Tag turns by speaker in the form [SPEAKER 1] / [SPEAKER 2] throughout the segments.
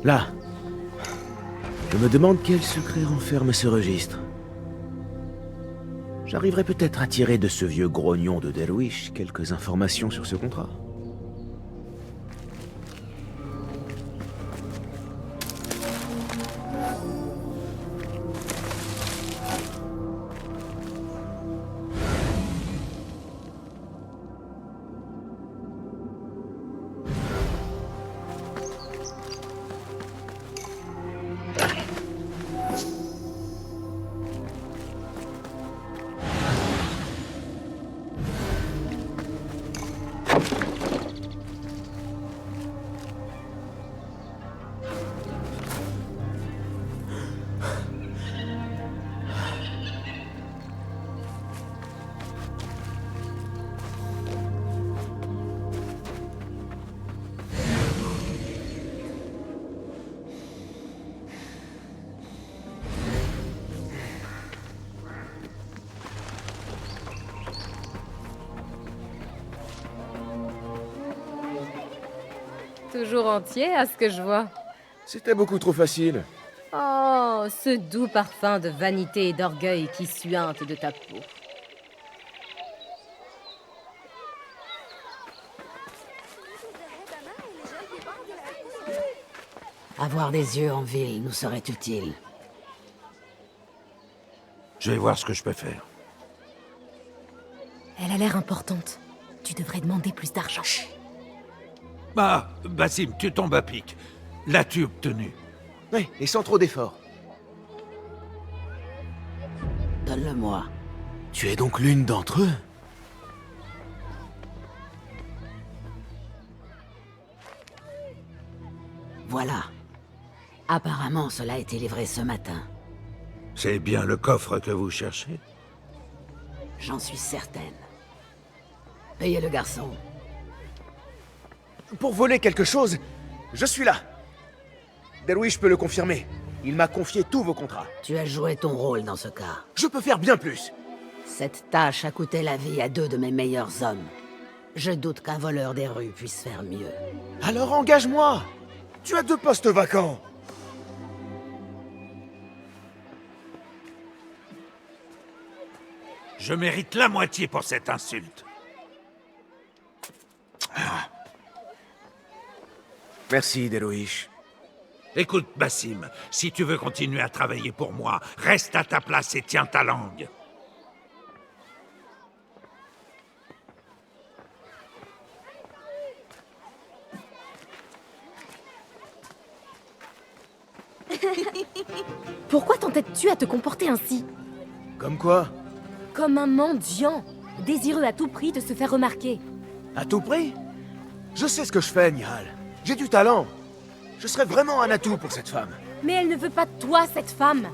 [SPEAKER 1] Là. Je me demande quel secret renferme ce registre. J'arriverai peut-être à tirer de ce vieux grognon de Derwish quelques informations sur ce contrat.
[SPEAKER 2] Toujours entier à ce que je vois.
[SPEAKER 1] C'était beaucoup trop facile.
[SPEAKER 2] Oh, ce doux parfum de vanité et d'orgueil qui suinte de ta peau.
[SPEAKER 3] Avoir des yeux en ville nous serait utile.
[SPEAKER 4] Je vais voir ce que je peux faire.
[SPEAKER 2] Elle a l'air importante. Tu devrais demander plus d'argent.
[SPEAKER 4] Bah, Basim, tu tombes à pic. L'as-tu obtenu?
[SPEAKER 1] Oui, et sans trop d'efforts.
[SPEAKER 3] Donne-le-moi.
[SPEAKER 1] Tu es donc l'une d'entre eux?
[SPEAKER 3] Voilà. Apparemment, cela a été livré ce matin.
[SPEAKER 4] C'est bien le coffre que vous cherchez?
[SPEAKER 3] J'en suis certaine. Payez le garçon.
[SPEAKER 1] Pour voler quelque chose, je suis là. Derwish peut le confirmer. Il m'a confié tous vos contrats.
[SPEAKER 3] Tu as joué ton rôle dans ce cas.
[SPEAKER 1] Je peux faire bien plus.
[SPEAKER 3] Cette tâche a coûté la vie à 2 de mes meilleurs hommes. Je doute qu'un voleur des rues puisse faire mieux.
[SPEAKER 1] Alors engage-moi. Tu as 2 postes vacants.
[SPEAKER 4] Je mérite la moitié pour cette insulte.
[SPEAKER 1] Merci, Derwish.
[SPEAKER 4] Écoute, Basim, si tu veux continuer à travailler pour moi, reste à ta place et tiens ta langue.
[SPEAKER 2] Pourquoi t'entêtes-tu à te comporter ainsi?
[SPEAKER 1] Comme quoi?
[SPEAKER 2] Comme un mendiant, désireux à tout prix de se faire remarquer.
[SPEAKER 1] À tout prix? Je sais ce que je fais, Nihal. J'ai du talent. Je serais vraiment un atout pour cette femme.
[SPEAKER 2] Mais elle ne veut pas de toi, cette femme.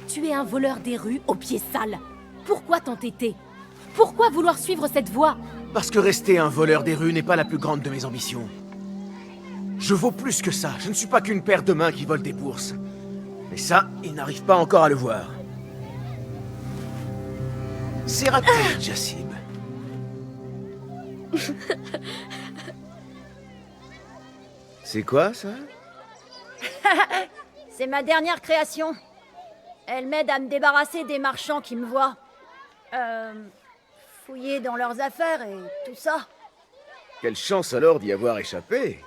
[SPEAKER 2] Tu es un voleur des rues aux pieds sales. Pourquoi t'entêter? Pourquoi vouloir suivre cette voie?
[SPEAKER 1] Parce que rester un voleur des rues n'est pas la plus grande de mes ambitions. Je vaux plus que ça. Je ne suis pas qu'une paire de mains qui vole des bourses. Mais ça, ils n'arrivent pas encore à le voir. C'est raté, Jassim. C'est quoi, ça?
[SPEAKER 5] C'est ma dernière création. Elle m'aide à me débarrasser des marchands qui me voient. Fouiller dans leurs affaires et tout ça.
[SPEAKER 1] Quelle chance alors d'y avoir échappé.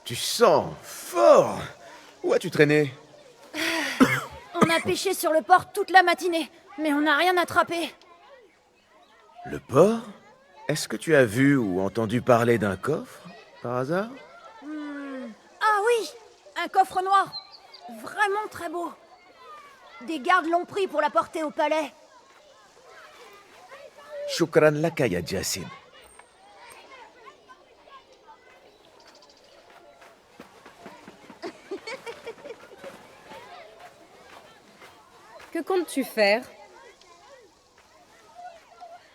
[SPEAKER 1] Tu sens fort. Où as-tu traîné?
[SPEAKER 5] On a pêché sur le port toute la matinée, mais on n'a rien attrapé.
[SPEAKER 1] Le port? Est-ce que tu as vu ou entendu parler d'un coffre, par hasard?
[SPEAKER 5] Ah oui, un coffre noir. Vraiment très beau. Des gardes l'ont pris pour la porter au palais.
[SPEAKER 1] Shukran laka ya Jassim.
[SPEAKER 2] Que comptes-tu faire?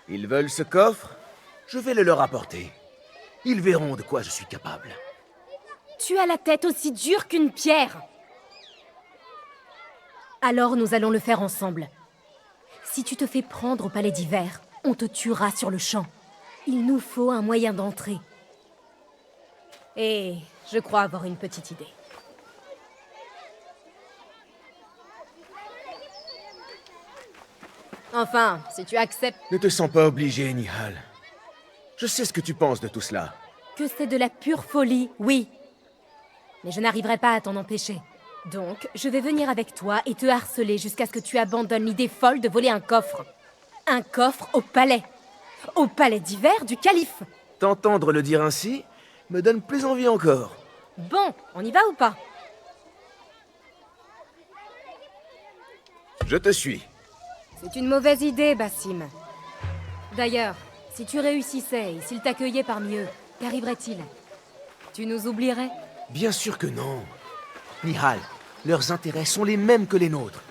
[SPEAKER 1] Ils veulent ce coffre? Je vais le leur apporter. Ils verront de quoi je suis capable.
[SPEAKER 2] Tu as la tête aussi dure qu'une pierre. Alors nous allons le faire ensemble. Si tu te fais prendre au palais d'hiver, on te tuera sur le champ. Il nous faut un moyen d'entrer. Et Je crois avoir une petite idée. Enfin, si tu acceptes
[SPEAKER 1] Ne te sens pas obligé, Nihal. Je sais ce que tu penses de tout cela.
[SPEAKER 2] que c'est de la pure folie, oui. Mais je n'arriverai pas à t'en empêcher. Donc, je vais venir avec toi et te harceler jusqu'à ce que tu abandonnes l'idée folle de voler un coffre. Un coffre au palais. Au palais d'hiver du calife.
[SPEAKER 1] T'entendre le dire ainsi me donne plus envie encore.
[SPEAKER 2] Bon, on y va ou pas?
[SPEAKER 1] Je te suis.
[SPEAKER 2] C'est une mauvaise idée, Bassim. D'ailleurs, si tu réussissais et s'ils t'accueillaient parmi eux, qu'arriverait-il? Tu nous oublierais?
[SPEAKER 1] Bien sûr que non. Nihal, leurs intérêts sont les mêmes que les nôtres.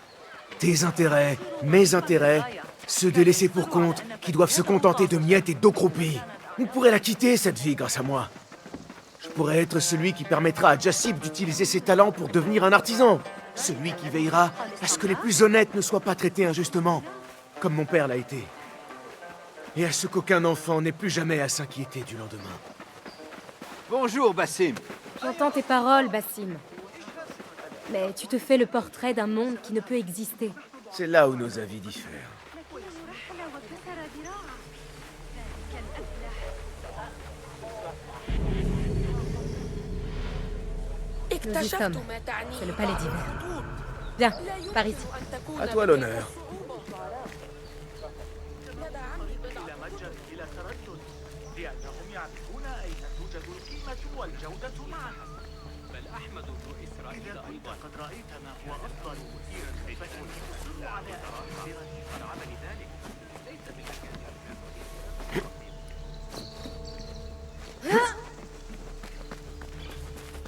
[SPEAKER 1] Tes intérêts, mes intérêts, ceux des laissés pour compte qui doivent se contenter de miettes et d'eau croupie. On pourrait la quitter, cette vie, grâce à moi. Je pourrais être celui qui permettra à Jassib d'utiliser ses talents pour devenir un artisan. Celui qui veillera à ce que les plus honnêtes ne soient pas traités injustement, comme mon père l'a été. Et à ce qu'aucun enfant n'ait plus jamais à s'inquiéter du lendemain.
[SPEAKER 6] Bonjour, Bassim.
[SPEAKER 2] J'entends tes paroles, Bassim. Mais tu te fais le portrait d'un monde qui ne peut exister.
[SPEAKER 1] C'est là où nos avis diffèrent.
[SPEAKER 2] Nous y sommes. C'est le palais d'hiver. Viens, par ici.
[SPEAKER 1] À toi l'honneur.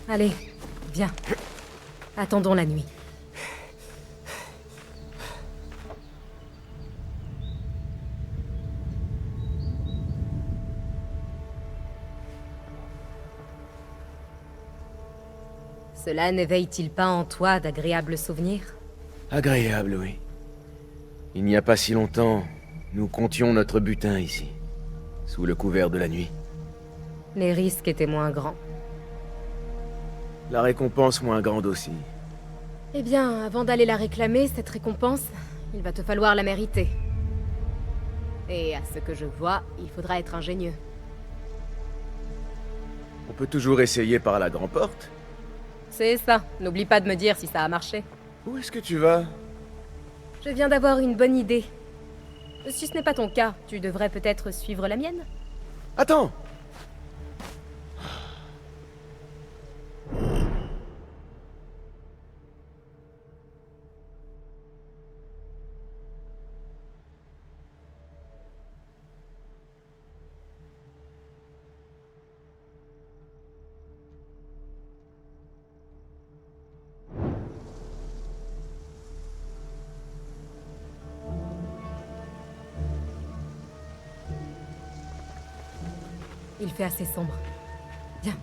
[SPEAKER 2] Allez, viens. Attendons la nuit. Cela n'éveille-t-il pas en toi d'agréables souvenirs?
[SPEAKER 1] Agréable, oui. Il n'y a pas si longtemps, nous comptions notre butin ici, sous le couvert de la nuit.
[SPEAKER 2] Les risques étaient moins grands.
[SPEAKER 1] La récompense moins grande aussi.
[SPEAKER 2] Eh bien, avant d'aller la réclamer, cette récompense, il va te falloir la mériter. Et à ce que je vois, il faudra être ingénieux.
[SPEAKER 1] On peut toujours essayer par la grande porte.
[SPEAKER 2] C'est ça. N'oublie pas de me dire si ça a marché.
[SPEAKER 1] Où est-ce que tu vas?
[SPEAKER 2] Je viens d'avoir une bonne idée. Si ce n'est pas ton cas, tu devrais peut-être suivre la mienne.
[SPEAKER 1] Attends!
[SPEAKER 2] Il fait assez sombre. Viens.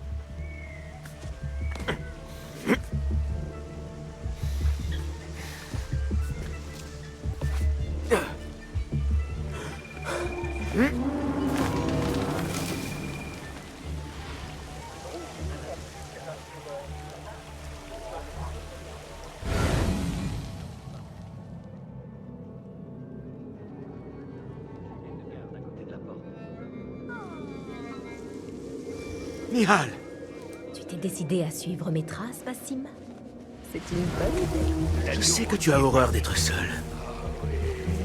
[SPEAKER 1] Nihal!
[SPEAKER 2] Tu t'es décidé à suivre mes traces, Bassim? C'est une bonne idée.
[SPEAKER 1] Je sais que tu as horreur d'être seul.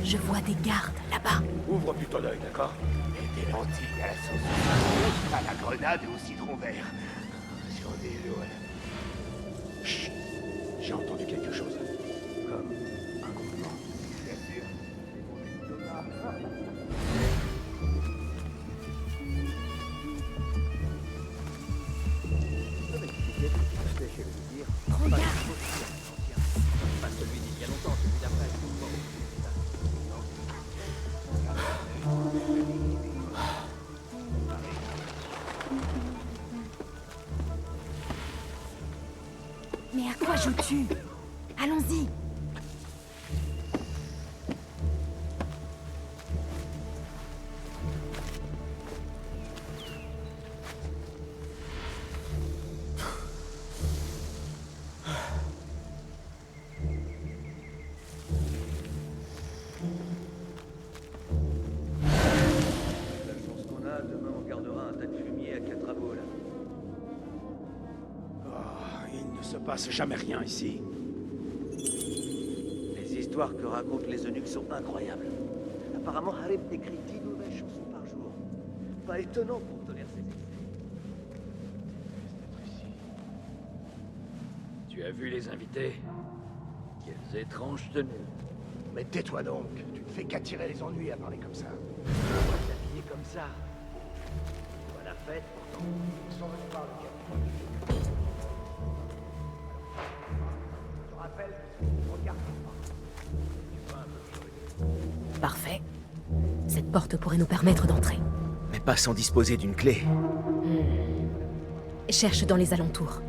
[SPEAKER 2] Je vois des gardes là-bas.
[SPEAKER 6] Ouvre plutôt l'œil, d'accord? Et des lentilles à la sauce. À la grenade et au citron vert. Sur des lois. Chut! J'ai entendu quelque chose. Comme un grondement. Bien sûr.
[SPEAKER 2] Prends garde. Mais à quoi joues-tu? Allons-y.
[SPEAKER 6] passe jamais rien ici.
[SPEAKER 7] Les histoires que racontent les eunuques sont incroyables. Apparemment, Harim écrit 10 nouvelles chansons par jour. Pas étonnant pour tenir ses excès.
[SPEAKER 8] Tu as vu les invités? Quelles étranges tenues.
[SPEAKER 6] Mais tais-toi donc, tu ne fais qu'attirer les ennuis à parler comme ça.
[SPEAKER 7] Pourquoi t'habiller comme ça? Pas la fête, pourtant.
[SPEAKER 6] Ils sont venus voir le capitaine. Je te rappelle, regarde pas.
[SPEAKER 2] Parfait. Cette porte pourrait nous permettre d'entrer.
[SPEAKER 1] Mais pas sans disposer d'une clé.
[SPEAKER 2] Cherche dans les alentours.